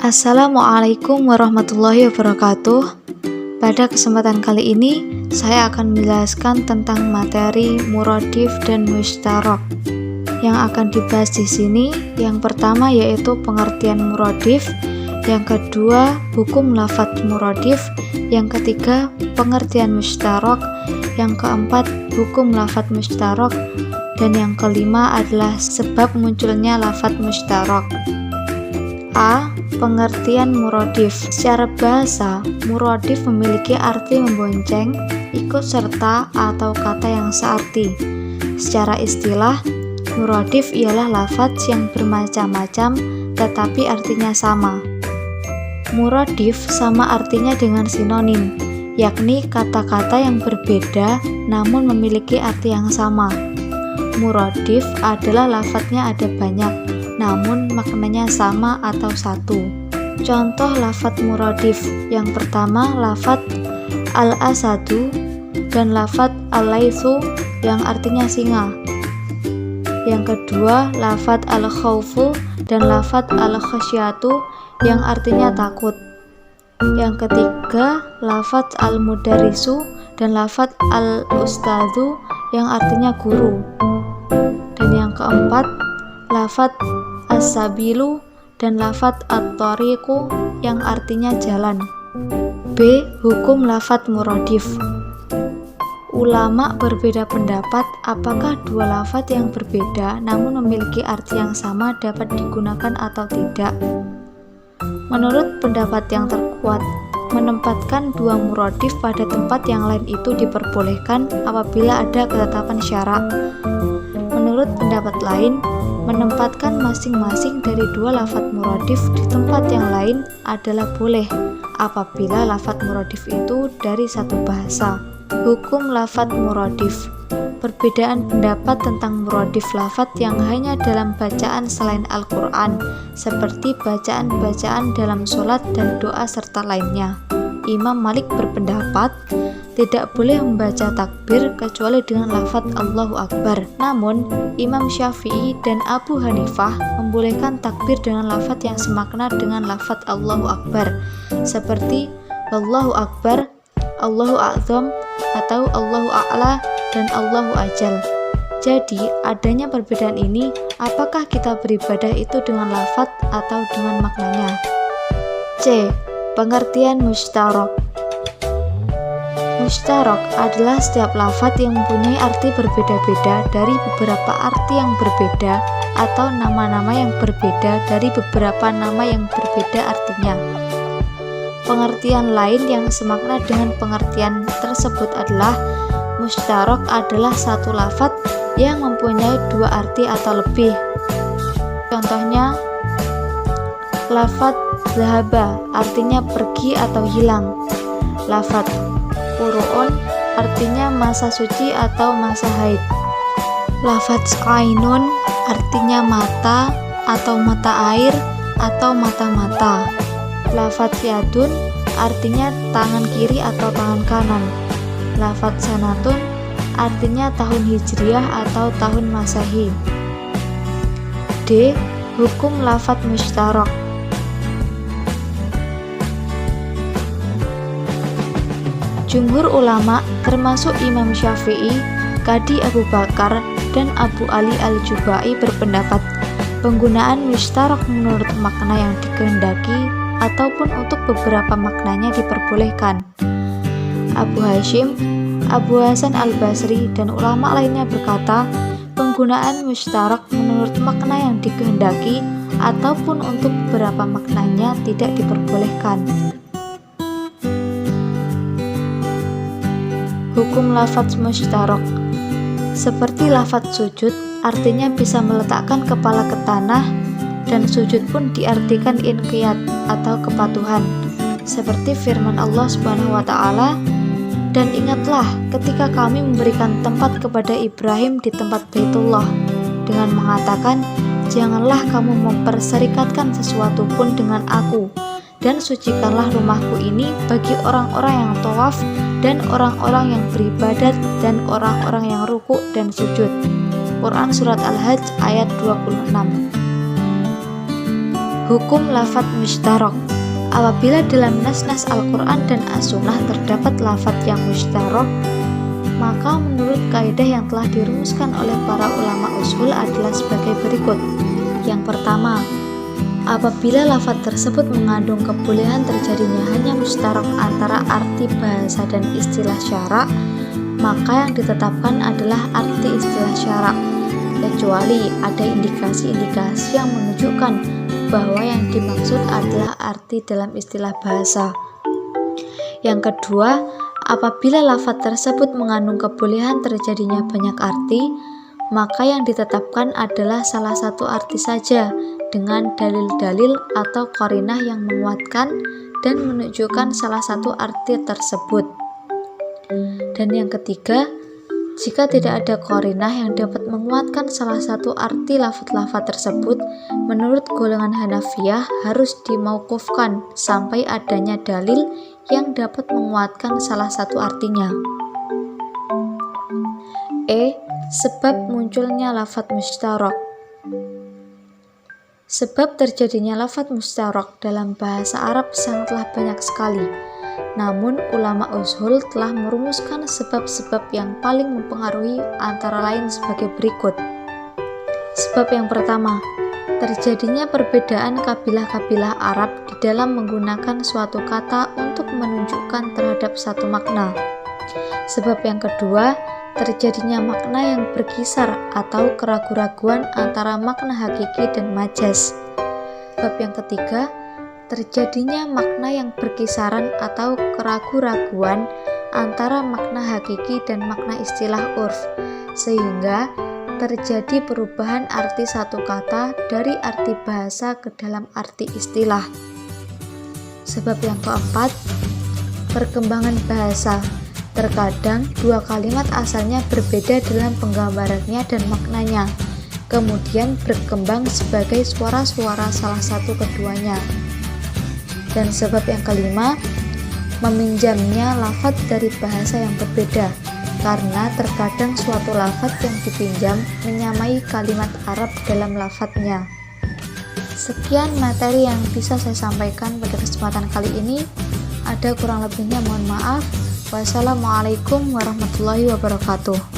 Assalamualaikum warahmatullahi wabarakatuh. Pada kesempatan kali ini, saya akan menjelaskan tentang materi muradif dan mustarok. Yang akan dibahas di sini, yang pertama yaitu pengertian muradif, yang kedua hukum lafadz muradif, yang ketiga pengertian mustarok, yang keempat hukum lafadz mustarok, dan yang kelima adalah sebab munculnya lafadz mustarok. A. Pengertian muradif. Secara bahasa, muradif memiliki arti membonceng, ikut serta, atau kata yang searti. Secara istilah, muradif ialah lafadz yang bermacam-macam tetapi artinya sama. Muradif sama artinya dengan sinonim, yakni kata-kata yang berbeda namun memiliki arti yang sama. Muradif adalah lafadznya ada banyak, namun maknanya sama atau satu. Contoh lafadz muradif, yang pertama lafadz al-asadu dan lafadz al-laitsu yang artinya singa. Yang kedua lafadz al-khaufu dan lafadz al-khasyatu yang artinya takut. Yang ketiga lafadz al-mudarisu dan lafadz al-ustadzu yang artinya guru. Dan yang keempat lafadz as-sabilu dan lafadz at-thariqu yang artinya jalan. B. Hukum lafadz muradif. Ulama berbeda pendapat apakah dua lafadz yang berbeda namun memiliki arti yang sama dapat digunakan atau tidak. Menurut pendapat yang terkuat, menempatkan dua muradif pada tempat yang lain itu diperbolehkan apabila ada ketetapan syarak. Menurut pendapat lain, menempatkan masing-masing dari dua lafadz muradif di tempat yang lain adalah boleh apabila lafadz muradif itu dari satu bahasa. Hukum lafadz muradif. Perbedaan pendapat tentang muradif lafadz yang hanya dalam bacaan selain Al-Quran, seperti bacaan-bacaan dalam sholat dan doa serta lainnya. Imam Malik berpendapat tidak boleh membaca takbir kecuali dengan lafadz Allahu Akbar. Namun, Imam Syafi'i dan Abu Hanifah membolehkan takbir dengan lafadz yang semakna dengan lafadz Allahu Akbar, seperti Allahu Akbar, Allahu A'zam, atau Allahu A'la dan Allahu Ajal. Jadi, adanya perbedaan ini, apakah kita beribadah itu dengan lafadz atau dengan maknanya? C. Pengertian mustarok. Mustarok adalah setiap lafadz yang mempunyai arti berbeda-beda dari beberapa arti yang berbeda atau nama-nama yang berbeda dari beberapa nama yang berbeda artinya. Pengertian lain yang semakna dengan pengertian tersebut adalah mustarok adalah satu lafadz yang mempunyai dua arti atau lebih. Contohnya, lafadz zahaba artinya pergi atau hilang. Lafadz qur'un artinya masa suci atau masa haid. Lafadz ainun artinya mata atau mata air atau mata-mata. Lafadz yadun artinya tangan kiri atau tangan kanan. Lafadz sanatun artinya tahun hijriah atau tahun masehi. D. Hukum lafadz mustarok. Jumhur ulama termasuk Imam Syafi'i, Qadhi Abu Bakar, dan Abu Ali al-Jubai berpendapat penggunaan mustarok menurut makna yang dikehendaki ataupun untuk beberapa maknanya diperbolehkan. Abu Hashim, Abu Hasan al-Basri, dan ulama lainnya berkata penggunaan mustarok menurut makna yang dikehendaki ataupun untuk beberapa maknanya tidak diperbolehkan. Hukum lafadz mustarok. Seperti lafadz sujud, artinya bisa meletakkan kepala ke tanah, dan sujud pun diartikan inqiyad atau kepatuhan. Seperti firman Allah Subhanahu wa taala, "Dan ingatlah ketika kami memberikan tempat kepada Ibrahim di tempat Baitullah dengan mengatakan, janganlah kamu memperserikatkan sesuatu pun dengan aku, dan sucikanlah rumahku ini bagi orang-orang yang tawaf dan orang-orang yang beribadat dan orang-orang yang ruku' dan sujud." Quran Surat Al-Hajj ayat 26. Hukum lafadz mustarak. Apabila dalam nas-nas Al-Quran dan As-Sunnah terdapat lafadz yang mustarak, maka menurut kaidah yang telah dirumuskan oleh para ulama usul adalah sebagai berikut. Yang pertama, apabila lafadz tersebut mengandung kebolehan terjadinya hanya mustarak antara arti bahasa dan istilah syarak, maka yang ditetapkan adalah arti istilah syarak, kecuali ada indikasi-indikasi yang menunjukkan bahwa yang dimaksud adalah arti dalam istilah bahasa. Yang kedua, apabila lafadz tersebut mengandung kebolehan terjadinya banyak arti, maka yang ditetapkan adalah salah satu arti saja dengan dalil-dalil atau qarinah yang menguatkan dan menunjukkan salah satu arti tersebut. Dan yang ketiga, jika tidak ada qarinah yang dapat menguatkan salah satu arti lafadz-lafadz tersebut, menurut golongan Hanafiyah harus dimauqufkan sampai adanya dalil yang dapat menguatkan salah satu artinya. Sebab munculnya lafadz mustarak. Sebab terjadinya lafadz mustarak dalam bahasa Arab sangatlah banyak sekali. Namun ulama ushul telah merumuskan sebab-sebab yang paling mempengaruhi antara lain sebagai berikut. Sebab yang pertama, terjadinya perbedaan kabilah-kabilah Arab di dalam menggunakan suatu kata untuk menunjukkan terhadap satu makna. Sebab yang kedua, terjadinya makna yang berkisar atau keraguan-raguan antara makna hakiki dan majaz. Sebab yang ketiga, terjadinya makna yang berkisaran atau keraguan-raguan antara makna hakiki dan makna istilah urf, sehingga terjadi perubahan arti satu kata dari arti bahasa ke dalam arti istilah. Sebab yang keempat, perkembangan bahasa. Terkadang dua kalimat asalnya berbeda dalam penggambarannya dan maknanya, kemudian berkembang sebagai suara-suara salah satu keduanya. Dan sebab yang kelima, meminjamnya lafadz dari bahasa yang berbeda, karena terkadang suatu lafadz yang dipinjam menyamai kalimat Arab dalam lafadznya. Sekian materi yang bisa saya sampaikan pada kesempatan kali ini. Ada kurang lebihnya mohon maaf. Wassalamualaikum warahmatullahi wabarakatuh.